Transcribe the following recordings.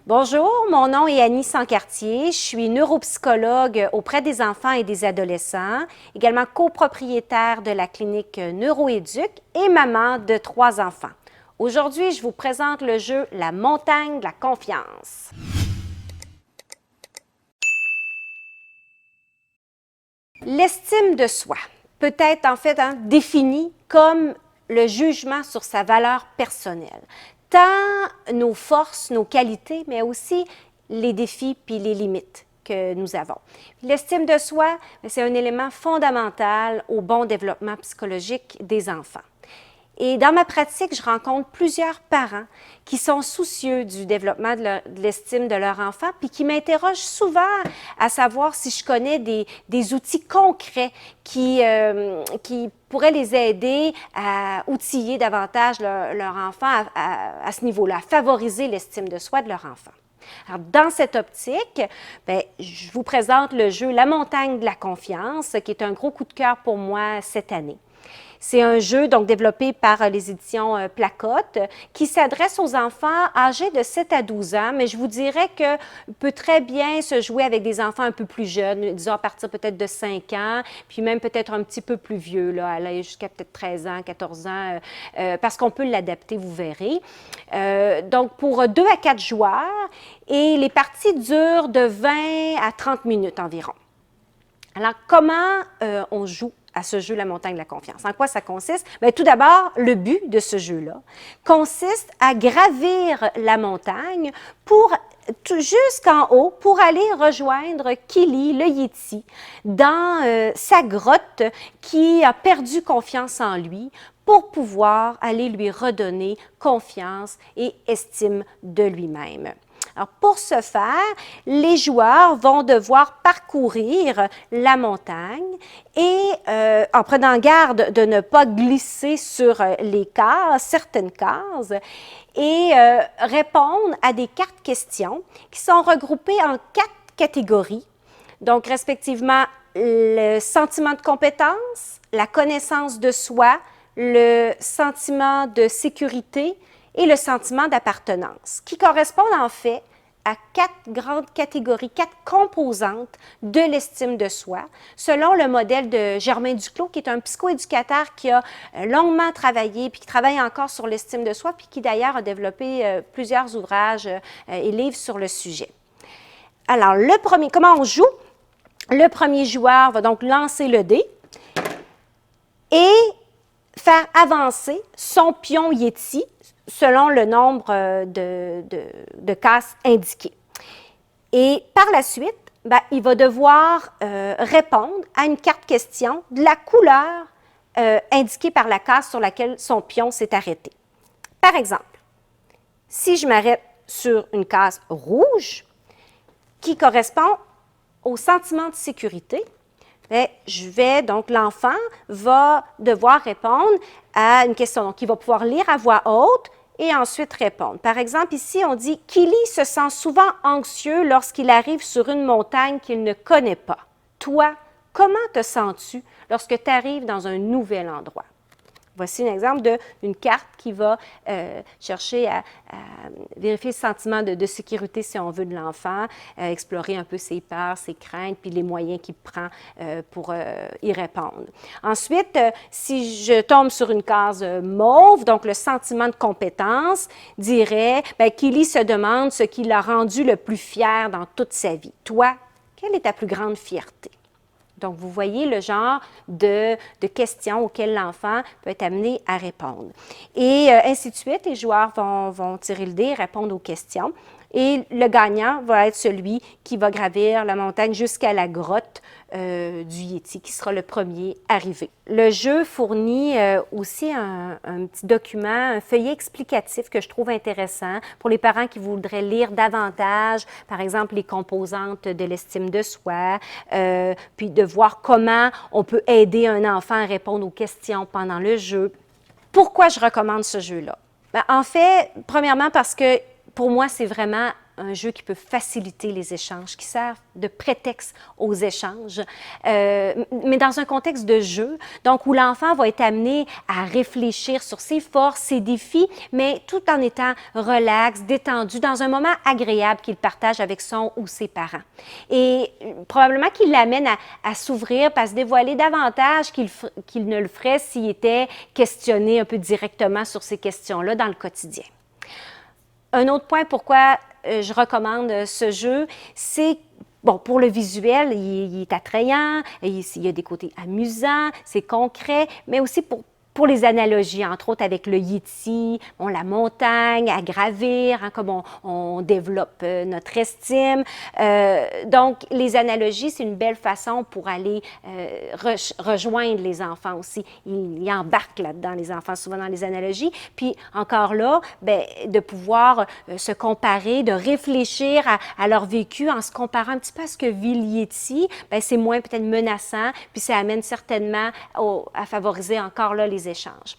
Bonjour, mon nom est Annie Sancartier. Je suis neuropsychologue auprès des enfants et des adolescents, également copropriétaire de la clinique Neuroéduc et maman de 3 enfants. Aujourd'hui, je vous présente le jeu La montagne de la confiance. L'estime de soi peut être en fait définie comme le jugement sur sa valeur personnelle. Tant nos forces, nos qualités, mais aussi les défis puis les limites que nous avons. L'estime de soi, c'est un élément fondamental au bon développement psychologique des enfants. Et dans ma pratique, je rencontre plusieurs parents qui sont soucieux du développement de l'estime de leur enfant, puis qui m'interrogent souvent à savoir si je connais des outils concrets qui pourraient les aider à outiller davantage leur enfant à ce niveau-là, à favoriser l'estime de soi de leur enfant. Alors, dans cette optique, je vous présente le jeu La montagne de la confiance, qui est un gros coup de cœur pour moi cette année. C'est un jeu donc développé par les éditions Placotte qui s'adresse aux enfants âgés de 7 à 12 ans, mais je vous dirais que peut très bien se jouer avec des enfants un peu plus jeunes, disons à partir peut-être de 5 ans, puis même peut-être un petit peu plus vieux, là, aller jusqu'à peut-être 13 ans, 14 ans, parce qu'on peut l'adapter, vous verrez. Donc, pour 2 à 4 joueurs, et les parties durent de 20 à 30 minutes environ. Alors, comment on joue à ce jeu La montagne de la confiance? En quoi ça consiste? Bien, tout d'abord, le but de ce jeu-là consiste à gravir la montagne jusqu'en haut pour aller rejoindre Kili, le Yéti, dans sa grotte qui a perdu confiance en lui pour pouvoir aller lui redonner confiance et estime de lui-même. Alors, pour ce faire, les joueurs vont devoir parcourir la montagne et en prenant garde de ne pas glisser sur les cases, certaines cases, et répondre à des cartes questions qui sont regroupées en 4 catégories. Donc, respectivement, le sentiment de compétence, la connaissance de soi, le sentiment de sécurité et le sentiment d'appartenance, qui correspondent en fait à 4 grandes catégories, 4 composantes de l'estime de soi, selon le modèle de Germain Duclos, qui est un psychoéducateur qui a longuement travaillé, puis qui travaille encore sur l'estime de soi, puis qui d'ailleurs a développé plusieurs ouvrages et livres sur le sujet. Alors, comment on joue? Le premier joueur va donc lancer le dé et faire avancer son pion Yéti selon le nombre de cases indiquées. Et par la suite, il va devoir répondre à une carte question de la couleur indiquée par la case sur laquelle son pion s'est arrêté. Par exemple, si je m'arrête sur une case rouge qui correspond au sentiment de sécurité, donc l'enfant va devoir répondre à une question. Donc, il va pouvoir lire à voix haute et ensuite répondre. Par exemple, ici, on dit « Kili se sent souvent anxieux lorsqu'il arrive sur une montagne qu'il ne connaît pas. Toi, comment te sens-tu lorsque tu arrives dans un nouvel endroit? » Voici un exemple d'une carte qui va chercher à vérifier le sentiment de sécurité, si on veut, de l'enfant, explorer un peu ses peurs, ses craintes, puis les moyens qu'il prend pour y répondre. Ensuite, si je tombe sur une case mauve, donc le sentiment de compétence, dirait Kili se demande ce qui l'a rendu le plus fier dans toute sa vie. Toi, quelle est ta plus grande fierté? Donc, vous voyez le genre de questions auxquelles l'enfant peut être amené à répondre. Et ainsi de suite, les joueurs vont tirer le dé et répondre aux questions. Et le gagnant va être celui qui va gravir la montagne jusqu'à la grotte du Yéti, qui sera le premier arrivé. Le jeu fournit aussi un petit document, un feuillet explicatif que je trouve intéressant pour les parents qui voudraient lire davantage, par exemple, les composantes de l'estime de soi, puis de voir comment on peut aider un enfant à répondre aux questions pendant le jeu. Pourquoi je recommande ce jeu-là? En fait, premièrement, parce que pour moi, c'est vraiment un jeu qui peut faciliter les échanges, qui sert de prétexte aux échanges, mais dans un contexte de jeu, donc où l'enfant va être amené à réfléchir sur ses forces, ses défis, mais tout en étant relax, détendu, dans un moment agréable qu'il partage avec son ou ses parents. Et probablement qu'il l'amène à s'ouvrir, à se dévoiler davantage qu'il ne le ferait s'il était questionné un peu directement sur ces questions-là dans le quotidien. Un autre point pourquoi je recommande ce jeu, c'est bon, pour le visuel, il est attrayant, il y a des côtés amusants, c'est concret, mais aussi pour les analogies, entre autres avec le Yéti, bon, la montagne à gravir, hein, comme on développe notre estime. Donc, les analogies, c'est une belle façon pour aller rejoindre les enfants aussi. Ils embarquent là-dedans, les enfants, souvent dans les analogies. Puis, encore là, bien, de pouvoir se comparer, de réfléchir à leur vécu en se comparant un petit peu à ce que vit le Yéti, bien, c'est moins peut-être menaçant, puis ça amène certainement à favoriser encore là les échanges.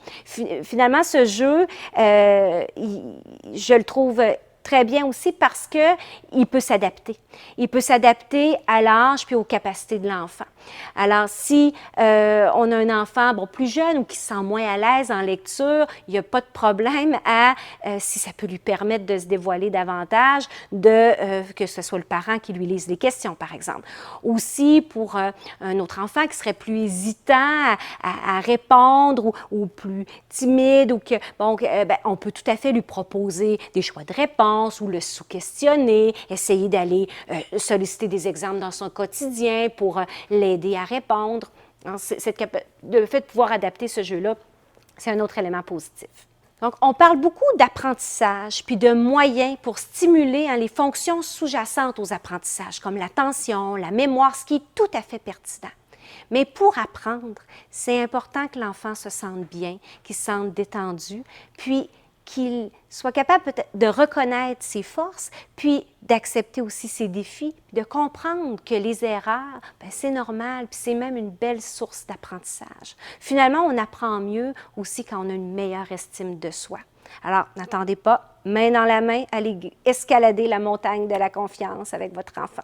Finalement, ce jeu, je le trouve très bien aussi parce qu'il peut s'adapter. Il peut s'adapter à l'âge puis aux capacités de l'enfant. Alors, si on a un enfant plus jeune ou qui se sent moins à l'aise en lecture, il n'y a pas de problème si ça peut lui permettre de se dévoiler davantage, que ce soit le parent qui lui lise les questions, par exemple. Aussi, pour un autre enfant qui serait plus hésitant à répondre ou plus timide, ou on peut tout à fait lui proposer des choix de réponse ou le sous-questionner, essayer d'aller solliciter des exemples dans son quotidien pour l'aider à répondre. Le fait de pouvoir adapter ce jeu-là, c'est un autre élément positif. Donc, on parle beaucoup d'apprentissage puis de moyens pour stimuler les fonctions sous-jacentes aux apprentissages, comme l'attention, la mémoire, ce qui est tout à fait pertinent. Mais pour apprendre, c'est important que l'enfant se sente bien, qu'il se sente détendu, puis qu'il soit capable peut-être de reconnaître ses forces, puis d'accepter aussi ses défis, puis de comprendre que les erreurs, c'est normal, puis c'est même une belle source d'apprentissage. Finalement, on apprend mieux aussi quand on a une meilleure estime de soi. Alors, n'attendez pas, main dans la main, allez escalader la montagne de la confiance avec votre enfant.